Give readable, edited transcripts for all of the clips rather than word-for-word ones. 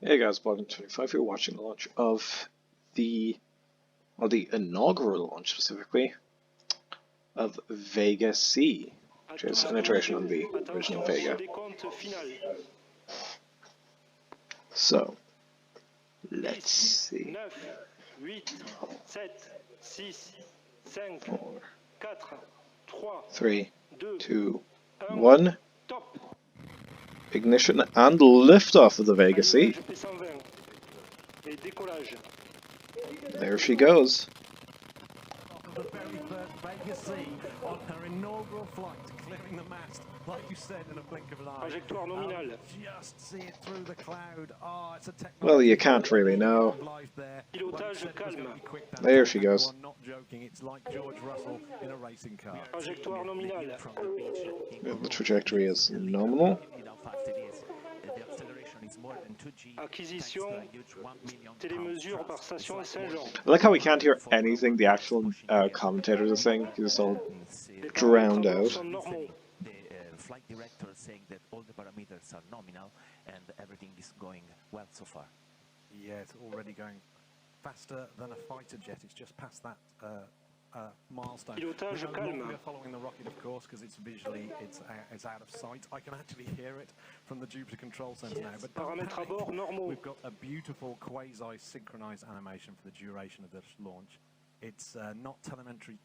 Hey guys, Bottom25 here, watching the launch of the inaugural launch specifically of Vega C, which is an iteration on the original Vega. So, let's see. 4, 3, 2, 1. Ignition and liftoff of the Vega C. There she goes. The very first Vega C on her inaugural flight, clearing the mast, like you said, in a blink of an eye. Trajectoire nominale. Just see it through the cloud. Oh, it's a technology. Well, you can't really know. Pilotage calme. There she goes. I'm not joking. It's like George Russell in a racing car. Trajectoire nominale. The trajectory is nominal. Acquisition, télémesure par station Saint-Jean. I like how we can't hear anything the actual commentators are saying, because it's all drowned out. The flight director is saying that all the parameters are nominal and everything is going well so far. Yeah, it's already going faster than a fighter jet. It's just past that milestone. Pilotage calme. We're following the rocket, of course, because it's visually it's out of sight. I can actually hear it from the Jupiter Control Center now. But Paramètres à bord normaux. we've got a beautiful quasi-synchronized animation for the duration of this launch. It's not telemetry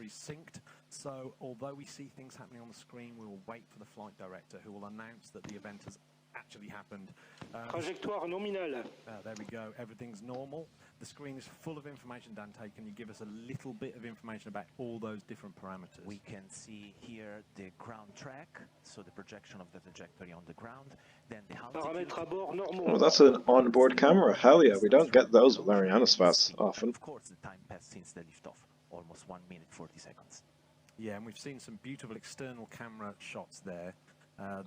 synced, so although we see things happening on the screen, we will wait for the flight director, who will announce that the event has actually happened. Trajectoire nominale. There we go, everything's normal. The screen is full of information. Dante, can you give us a little bit of information about all those different parameters? We can see here the ground track, so the projection of the trajectory on the ground, then the altitude. Paramètres à bord normaux. Oh, that's an onboard camera. Hell yeah, we don't get those with Arianespace often. Of course, the time passed since the liftoff, almost 1 minute 40 seconds. Yeah, and we've seen some beautiful external camera shots there.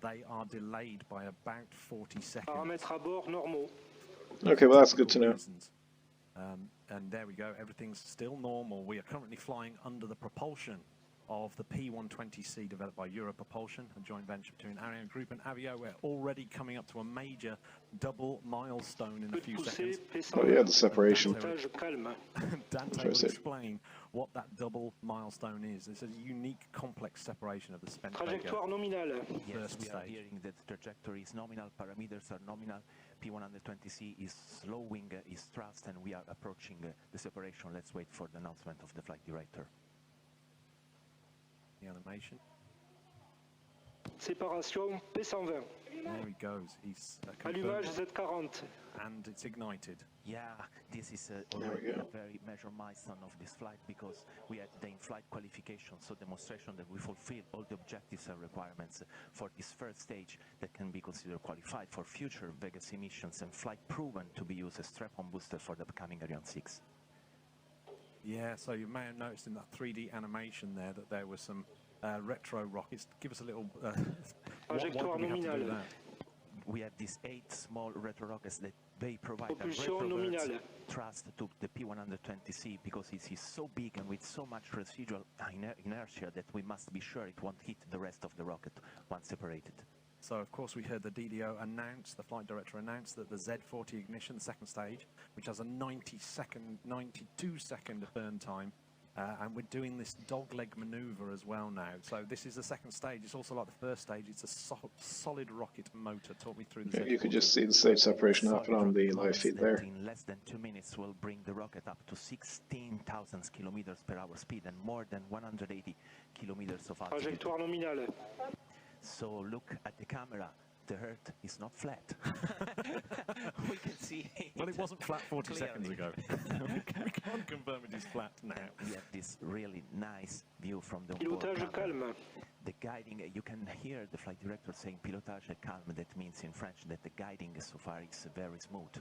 They are delayed by about 40 seconds. Paramètres à bord normaux. Okay, well that's good to know. And there we go, everything's still normal. We are currently flying under the propulsion of the P120C developed by Euro Propulsion, a joint venture between Ariane Group and Avio. We're already coming up to a major double milestone in a few seconds. Oh yeah, the separation. Pilotage calme. Dante will explain what that double milestone is. It's a unique, complex separation of the spent Trajectoire nominale. Yes, first we are stage. hearing that the trajectory is nominal, parameters are nominal, P120C is slowing its thrust, and we are approaching the separation. Let's wait for the announcement of the flight director. The animation. Séparation P120. There he goes. He's Allumage confirmed, Z40. and it's ignited. Yeah, this is There we already go. a very major milestone of this flight, because we had the in-flight qualification, so demonstration that we fulfill all the objectives and requirements for this first stage that can be considered qualified for future Vega C missions and flight proven to be used as strap-on booster for the upcoming Ariane 6. Yeah, so you may have noticed in that 3D animation there that there were some retro rockets. Give us a little... why do we have to do that? We have these 8 small retro rockets that they provide a Propulsion retroverse nominale. thrust to the P120C, because it is so big and with so much residual inertia that we must be sure it won't hit the rest of the rocket once separated. So, of course, we heard the DDO announce, the flight director announced that the Z40 ignition, the second stage, which has a 92-second burn time, and we're doing this dogleg maneuver as well now. So this is the second stage. It's also like the first stage. It's a solid rocket motor. Talk me through the Z40. You could just see the stage separation happen on the live feed there. In less than 2 minutes, will bring the rocket up to 16,000 kilometers per hour speed and more than 180 kilometers of altitude. Trajectoire nominale. So look at the camera. The Earth is not flat. We can see it. Well, it wasn't flat 40 clearly. seconds ago. We can't confirm it is flat now. We have this really nice view from the onboard Pilotage camera. calme. The guiding, you can hear the flight director saying pilotage calme. That means in French that the guiding so far is very smooth,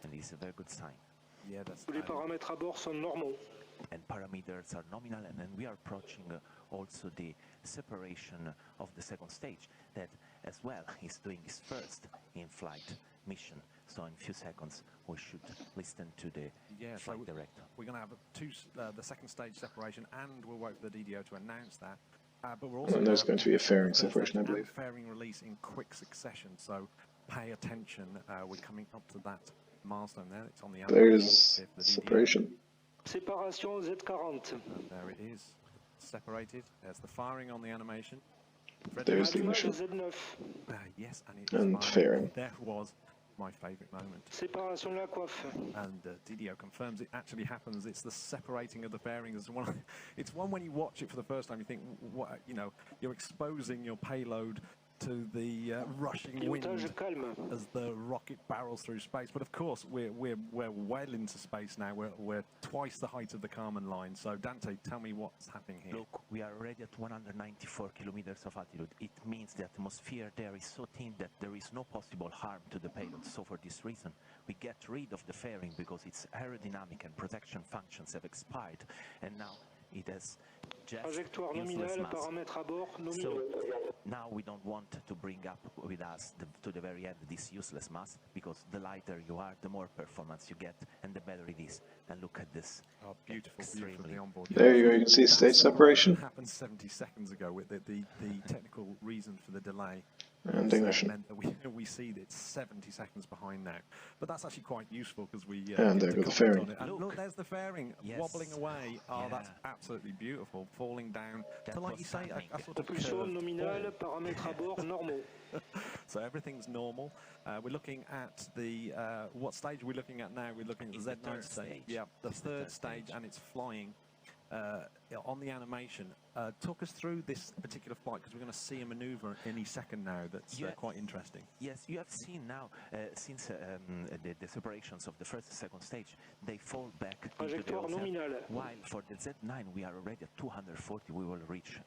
and it's a very good sign. Yeah, that's Tous les paramètres à bord sont normaux. And parameters are nominal, and then we are approaching also the separation of the second stage, that as well is doing its first in-flight mission. So in a few seconds we should listen to the flight director. We're going to have the second stage separation, and we'll wait for the DDO to announce that. But we're also And there's going to be a fairing separation, I believe. Fairing release in quick succession. So pay attention. We're coming up to that milestone there. It's on the There's animation. separation. Séparation Z40. And there it is, separated. There's the firing on the animation. There's the Allumage ignition. Z9. Yes, and it And was fairing. There was my favourite moment. Séparation de la coiffe. And Didio confirms it actually happens. It's the separating of the fairings. It's one when you watch it for the first time, you think, what, you know, you're exposing your payload to the rushing wind Pilotage calme. as the rocket barrels through space. But of course, we're well into space now. We're twice the height of the Kármán line. So Dante, tell me what's happening here. Look, we are already at 194 kilometers of altitude. It means the atmosphere there is so thin that there is no possible harm to the payload. So for this reason, we get rid of the fairing because its aerodynamic and protection functions have expired, and now it has just Trajectoire useless nominale, mass. paramètres à bord So nominaux. now we don't want to bring up with us to the very end this useless mass, because the lighter you are, the more performance you get and the better it is. And look at this. Oh, beautiful, beautiful, the onboard. There you go, you can see stage separation. Happened 70 seconds ago with the technical reason for the delay. And ignition. Meant that we see that it's 70 seconds behind now. But that's actually quite useful because we And there get to goes the comment fairing. on it. And look, there's the fairing Yes. wobbling away. Oh, Yeah. that's absolutely beautiful, falling down That to, like was you say, stunning. a sort of Propulsion curved nominale, fall. paramètres à bord normaux. So everything's normal. We're looking at the what stage are we looking at now? We're looking at It's the the Z9 third stage. stage. Yeah, the It's the third third stage, stage. and it's flying on the animation. Talk us through this particular flight, because we're going to see a maneuver any second now that's Yeah. quite interesting. Yes, you have seen now, since the separations of the first and second stage, they fall back into the Trajectoire old self. nominale. While for the Z9, we are already at 240, we will reach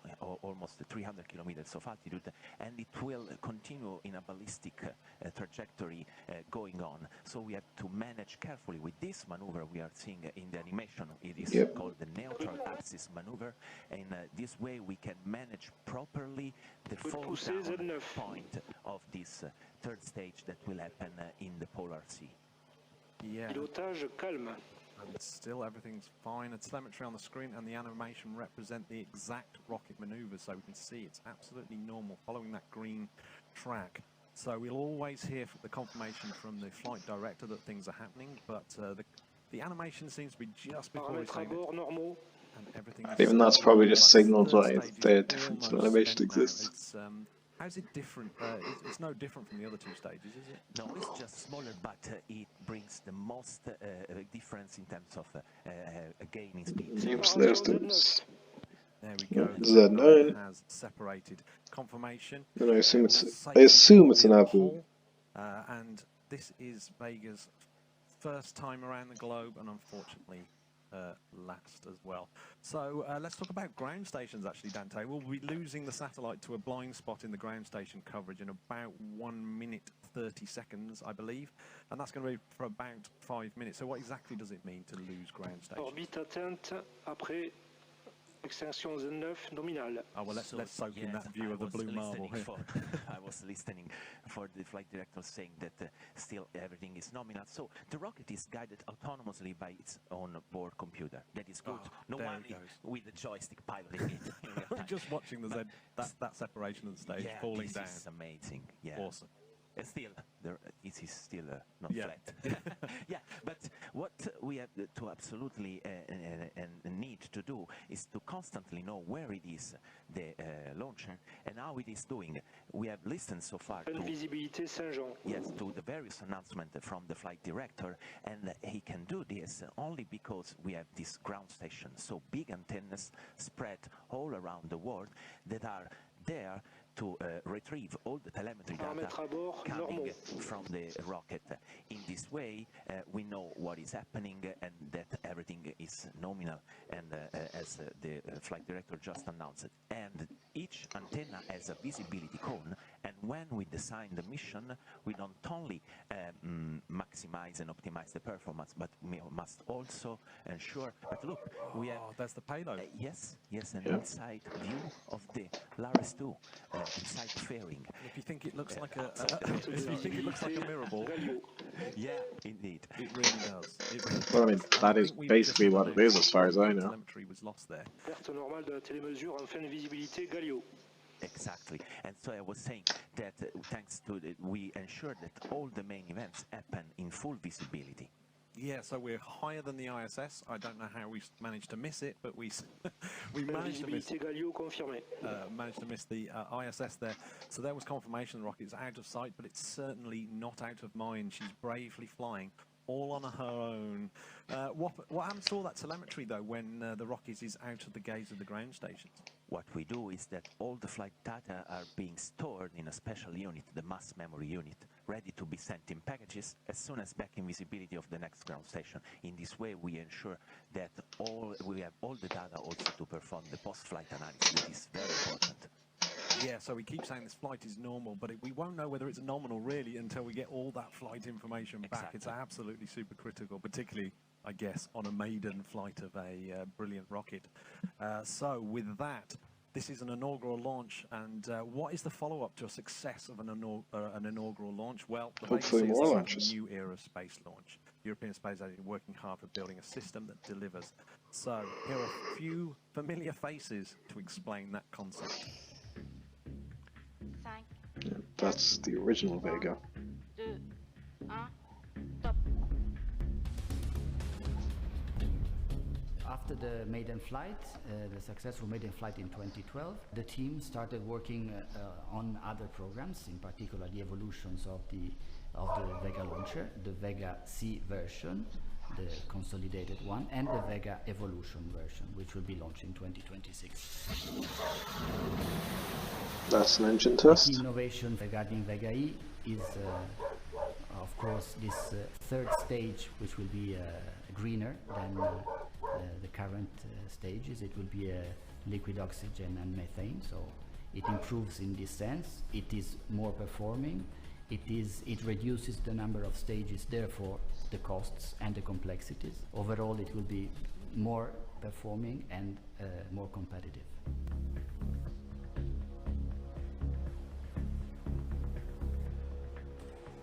almost 300 kilometers of altitude, and it will continue in a ballistic trajectory going on. So we have to manage carefully with this maneuver we are seeing in the animation. It is Yep. called the neutral axis maneuver, and this way we can manage properly the fall pousser down Z9. point of this third stage that will happen in the Polar Sea. Yeah. Pilotage calme. And still everything's fine. The telemetry on the screen and the animation represent the exact rocket maneuver, so we can see it's absolutely normal, following that green track. So we'll always hear the confirmation from the flight director that things are happening, but the animation seems to be just before he's Paramètres à saying it, bord normaux. and everything is Even that's still probably normal. just That signaled third why stage is the difference in almost animation spent now. exists. It's, how's it different? It's no different from the other two stages, is it? No, it's just smaller, but it brings the most difference in terms of gaining speed. Yep, so there's the There we go. The Z9. has separated. Confirmation. And I assume Safe it's an in the Abu. hole. And this is Vega's first time around the globe, and unfortunately last as well. So let's talk about ground stations, actually, Dante. We'll be losing the satellite to a blind spot in the ground station coverage in about 1 minute 30 seconds, I believe, and that's going to be for about 5 minutes. So what exactly does it mean to lose ground stations? Orbite atteinte après extinction Z9 nominale. Oh, well, let's soak in that view of the blue marble here. I was listening for the flight director saying that still everything is nominal. So the rocket is guided autonomously by its own board computer. That is good. Oh, no there one it goes. with the joystick piloting it. in real time. Just watching the that separation of the stage Yeah, falling this down. is amazing. Yeah. Awesome. And still, it is still not Yeah. flat. Yeah, but what we have to absolutely need to do is to constantly know where it is, the launcher, and how it is doing. We have listened so far Pleine to visibilité Saint-Jean. yes, to the various announcements from the flight director, and he can do this only because we have this ground station, so big antennas spread all around the world that are there to retrieve all the telemetry data Paramètres à bord coming normaux. from the rocket. In this way, we know what is happening and that everything is nominal, and as the flight director just announced. And each antenna has a visibility cone, and when we design the mission, we don't only maximize and optimize the performance, but we must also ensure. But look, we have Oh, there's the payload. yes, an Yeah. inside view of the Laris 2, inside the fairing. If you think it looks like if you think it looks like a mirror ball, Galio. Yeah, indeed. it really does. It really Well, I mean, does. that I is think we've basically just what it announced is as far as I know. Telemetry was lost there. Perte normale de la télémesure en fin de visibilité Galio. Exactly. And so I was saying that thanks to we ensure that all the main events happen in full visibility. Yeah, so we're higher than the ISS. I don't know how we managed to miss it, but we we managed to miss Visibilité Galio confirmée. the ISS there. So there was confirmation the rocket's out of sight, but it's certainly not out of mind. She's bravely flying all on her own. What happens to all that telemetry, though, when the rocket is out of the gaze of the ground stations? What we do is that all the flight data are being stored in a special unit, the mass memory unit, ready to be sent in packages as soon as back in visibility of the next ground station. In this way, we ensure that we have all the data also to perform the post-flight analysis, which is very important. Yeah, so we keep saying this flight is normal, but we won't know whether it's nominal really until we get all that flight information back. It's absolutely super critical, particularly, I guess, on a maiden flight of a brilliant rocket. So with that, this is an inaugural launch, and what is the follow-up to a success of an inaugural launch? Well, the Hopefully Vega C more is launches. a new era of space launch. European Space Agency working hard for building a system that delivers. So here are a few familiar faces to explain that concept. That's the original Vega. 2, 1, top. After the maiden flight, the successful maiden flight in 2012, the team started working on other programs, in particular the evolutions of the Vega launcher, the Vega C version, the consolidated one, and the Vega Evolution version, which will be launched in 2026. That's an engine The test. key innovation regarding Vega E is, of course, this third stage, which will be greener than the current stages. It will be liquid oxygen and methane, so it improves in this sense. It is more performing. It reduces the number of stages, therefore the costs and the complexities. Overall, it will be more performing and more competitive.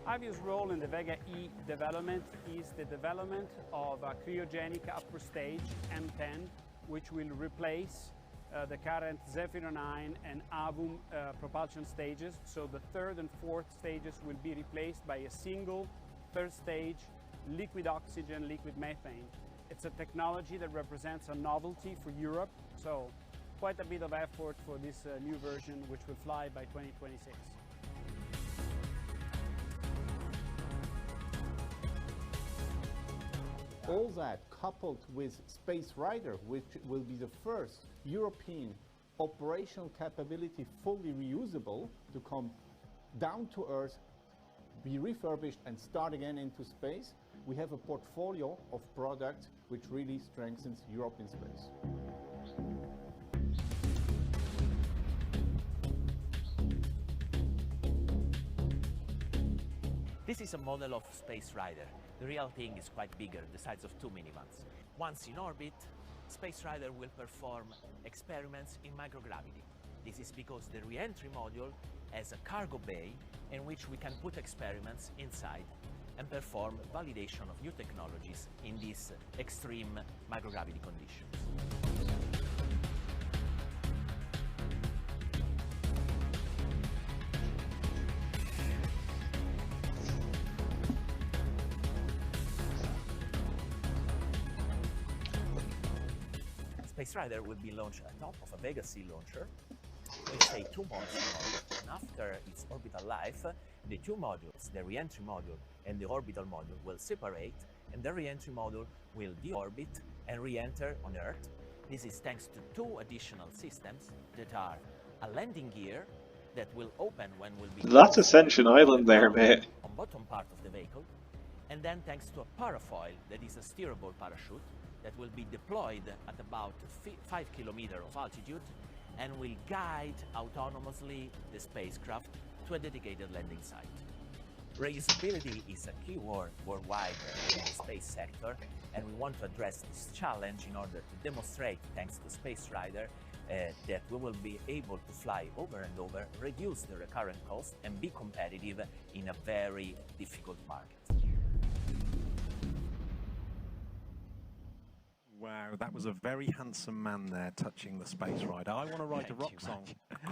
Avio's role in the Vega E development is the development of a cryogenic upper stage, M10, which will replace the current Zefiro 9 and Avum propulsion stages. So the third and fourth stages will be replaced by a single third stage, liquid oxygen, liquid methane. It's a technology that represents a novelty for Europe, so quite a bit of effort for this new version, which will fly by 2026. All that coupled with Space Rider, which will be the first European operational capability fully reusable to come down to Earth, be refurbished and start again into space, we have a portfolio of products which really strengthens Europe in space. This is a model of Space Rider. The real thing is quite bigger, the size of 2 minivans. Once in orbit, Space Rider will perform experiments in microgravity. This is because the re-entry module has a cargo bay in which we can put experiments inside and perform validation of new technologies in these extreme microgravity conditions. Space Rider will be launched atop of a Vega C launcher. We stay 2 months in orbit, and after its orbital life, the two modules, the re-entry module and the orbital module, will separate, and the re-entry module will deorbit and re-enter on Earth. This is thanks to 2 additional systems that are a landing gear that will open when will be... That's Ascension Island there, mate. On bottom part of the vehicle, and then thanks to a parafoil that is a steerable parachute that will be deployed at about 5 kilometers of altitude and will guide autonomously the spacecraft to a dedicated landing site. Reusability is a key word worldwide in the space sector, and we want to address this challenge in order to demonstrate, thanks to Space Rider, that we will be able to fly over and over, reduce the recurrent cost, and be competitive in a very difficult market. Wow, that was a very handsome man there touching the Space Rider. I want to write a rock song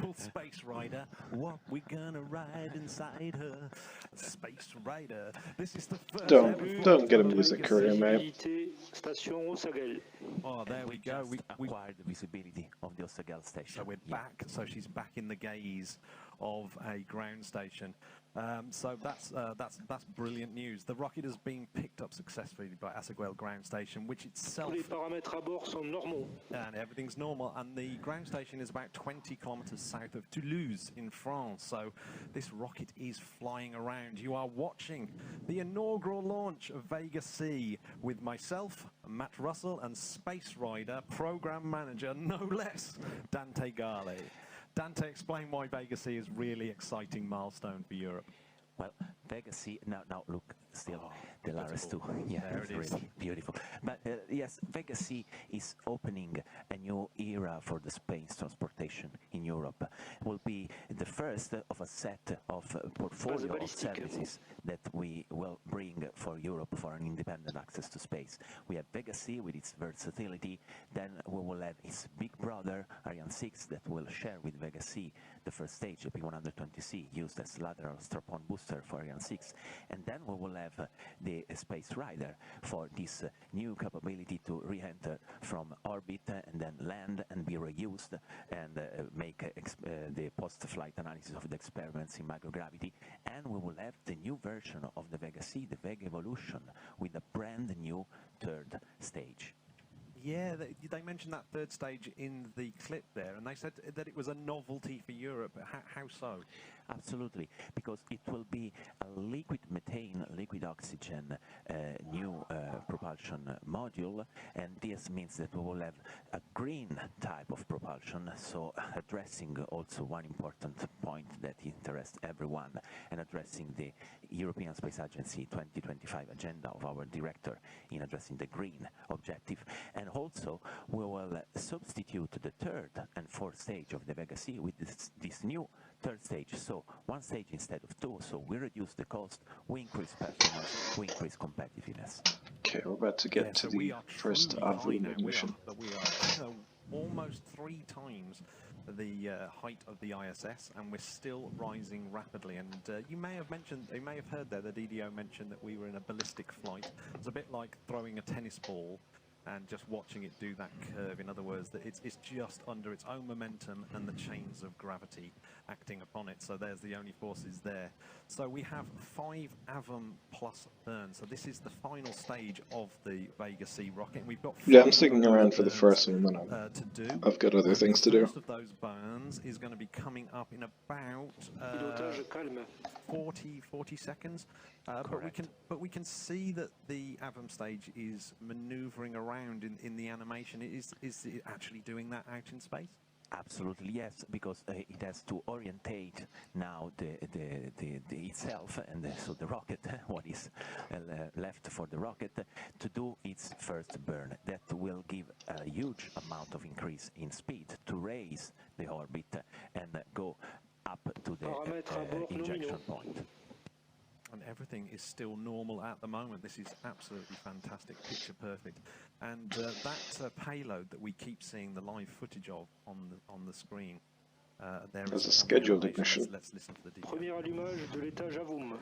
called Space Rider. What we gonna ride inside her? Space Rider. This is the first Don't get a music career, mate. Station Osagel. Oh, there we go. Just acquired the visibility of the Osagel station. So we're back. So she's back in the gaze of a ground station. So that's brilliant news. The rocket has been picked up successfully by Assaguel ground station, which itself Tous les paramètres à bord sont normaux. and everything's normal. And the ground station is about 20 kilometers south of Toulouse in France. So this rocket is flying around. You are watching the inaugural launch of Vega C with myself, Matt Russell, and Space Rider program manager, no less, Dante Gale. Dante, explain why Vega C is really exciting milestone for Europe. Well, Vega C, now look, still the Laris 2. Yeah, There it's it is. really beautiful. But yes, Vega C is opening a new era for the space transportation in Europe. It will be the first of a set of portfolio of services that we will bring for Europe for an independent access to space. We have Vega C with its versatility, then we will have its big brother, Ariane 6, that will share with Vega C the first stage, the P120C, used as lateral strap-on booster for Ariane 6. And then we will have the Space Rider for this new capability to re-enter from orbit and then land and be reused and make the post-flight analysis of the experiments in microgravity. And we will have the new version of the Vega C, the Vega Evolution, with a brand new third stage. Yeah, they mentioned that third stage in the clip there, and they said that it was a novelty for Europe. How so? Absolutely, because it will be a liquid methane, liquid oxygen new propulsion module, and this means that we will have a green type of propulsion, so addressing also one important point that interests everyone, and addressing the European Space Agency 2025 agenda of our director in addressing the green objective. And also we will substitute the third and fourth stage of the Vega C with this new third stage, so one stage instead of two, so we reduce the cost, we increase performance, we increase competitiveness. Okay, we're about to get to the first Avum mission. We are almost 3 times the height of the ISS, and we're still rising rapidly. And you may have heard there that EDO mentioned that we were in a ballistic flight. It's a bit like throwing a tennis ball and just watching it do that curve. In other words, that it's just under its own momentum and the chains of gravity acting upon it. So there's the only forces there. So we have 5 Avum plus burns. So this is the final stage of the Vega C rocket. And we've got I'm sticking around for the first one, then I've got other things to do. The first of those burns is going to be coming up in about 40 seconds. But we can see that the Avum stage is maneuvering around in the animation. Is it actually doing that out in space? Absolutely yes, because it has to orientate now the itself, and so the rocket, what is left for the rocket, to do its first burn. That will give a huge amount of increase in speed to raise the orbit and go up to the injection point. And everything is still normal at the moment. This is absolutely fantastic, picture perfect. And that payload that we keep seeing the live footage of on the screen, there's a scheduled mission. Let's listen to the detail. Premier allumage de l'étage Avum.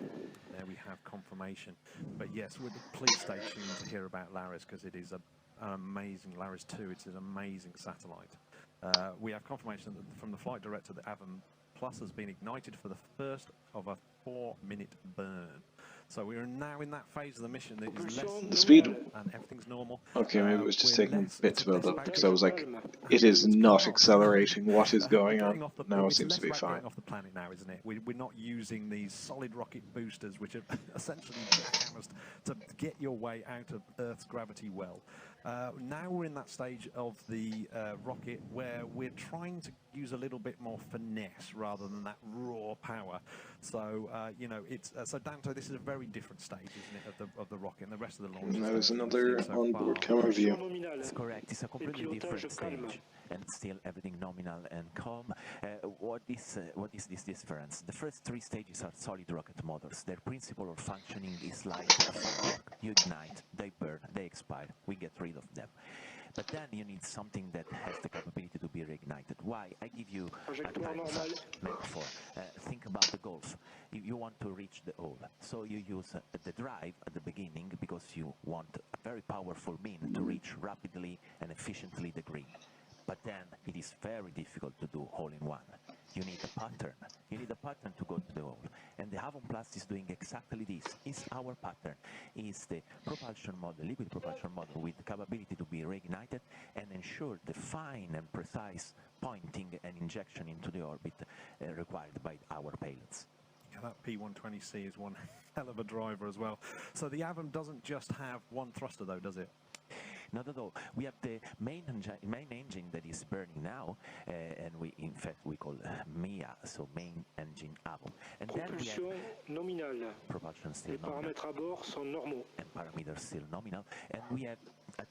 There we have confirmation. But yes, please stay tuned to hear about Laris, because it is an amazing, Laris 2, it's an amazing satellite. We have confirmation from the flight director that Avum Plus has been ignited for the first of a 4-minute burn. So we are now in that phase of the mission that is less the speed, and everything's normal. Okay, maybe it was just taking a bit to build up, because I was like, it is not accelerating. What is going on? Now it seems to be fine. Off the planet now, isn't it? We're not using these solid rocket boosters, which are essentially jackhammers to get your way out of Earth's gravity well. Now we're in that stage of the rocket where we're trying to use a little bit more finesse rather than that raw power. So you know, it's so Dante, this is a very different stage, isn't it, of the rocket and the rest of the launch. And that is another onboard camera view. That's correct. It's a completely different stage, and still everything nominal and calm. What is this difference? The first 3 stages are solid rocket motors. Their principle of functioning is like a firework. You ignite, they burn, they expire. We get rid of them. But then you need something that has the capability to be reignited. Why? I give you a Trajectoire kind of normale. metaphor. Think about the golf. You want to reach the hole, so you use the drive at the beginning because you want a very powerful mean to reach rapidly and efficiently the green. But then it is very difficult to do hole-in-one. You need a pattern. You need a pattern to go to the hole. And the Avon Plus is doing exactly this. It's our pattern. It's the propulsion model, liquid propulsion model with the capability to be reignited and ensure the fine and precise pointing and injection into the orbit required by our payloads. Yeah, that P120C is one hell of a driver as well. So the Avon doesn't just have one thruster though, does it? Not at all. We have the main engine that is burning now, and in fact we call MIA, so main engine Avon. And then we have Propulsion nominale. propulsion still Les nominal paramètres à bord sont normaux. and parameters still nominal. And we have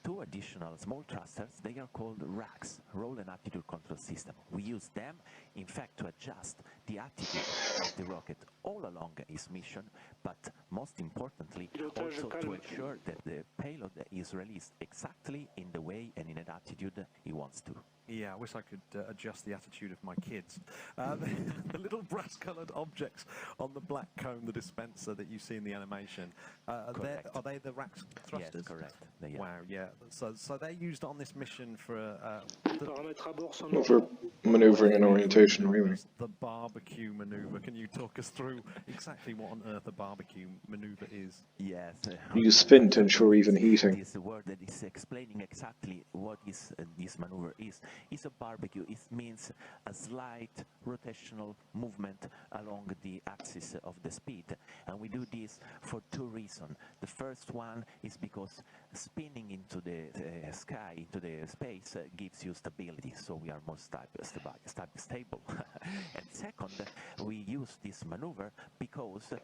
two additional small thrusters. They are called RACs, Roll and Attitude Control System. We use them, in fact, to adjust the attitude of the rocket all along its mission, but most importantly, also to ensure that the payload is released exactly in the way and in an attitude he wants to. Yeah, I wish I could adjust the attitude of my kids. The little brass-coloured objects on the black cone, the dispenser that you see in the animation, are they the RACs thrusters? Yes, correct. They are. Wow, yeah. So they're used on this mission for Les paramètres à bord sont Well, normaux. for maneuvering and orientation, really. the barbecue maneuver. Can you talk us through exactly what on earth a barbecue maneuver is? Yes. You spin to ensure even heating. This word that is explaining exactly what is this maneuver is. It's a barbecue. It means a slight rotational movement along the axis of the speed. And we do this for two reasons. The first one is because spinning into the sky, into the space, gives you stability. So we are more stable. And second, we use this maneuver because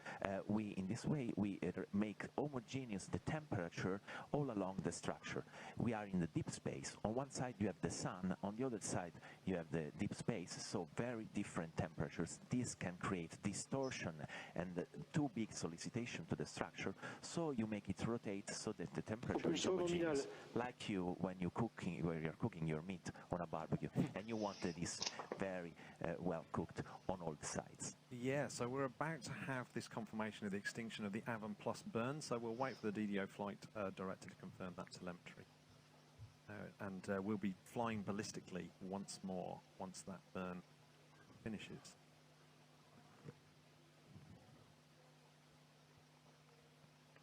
in this way we make homogeneous the temperature all along the structure. We are in the deep space. On one side you have the sun, on the other side you have the deep space, so very different temperatures. This can create distortion and too big solicitation to the structure, so you make it rotate so that the temperature is homogeneous, like when you're cooking your meat on a barbecue, and you want this very well cooked on all the sides. Yeah, so we're about to have this confirmation of the extinction of the Avon Plus burn, so we'll wait for the DDO flight director to confirm that telemetry. And we'll be flying ballistically once more, once that burn finishes.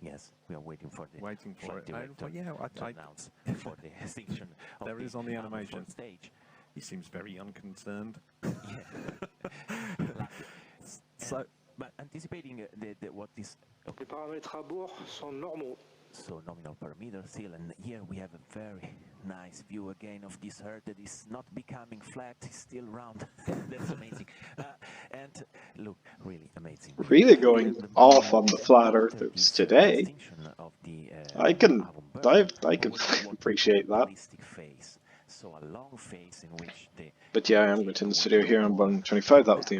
Yes, we are waiting for the Waiting for flight it. director to announce for the extinction of there is on the animation. Avon stage. He seems very unconcerned. Yeah. So, but anticipating what is Les paramètres à bord sont normaux. so nominal parameter still, and here we have a very nice view again of this Earth that is not becoming flat, it's still round. That's amazing. And look, really amazing. Really going off on the flat earthers today. I can appreciate that. So a long phase in which the But yeah, I'm going to end this video here on 125. That was the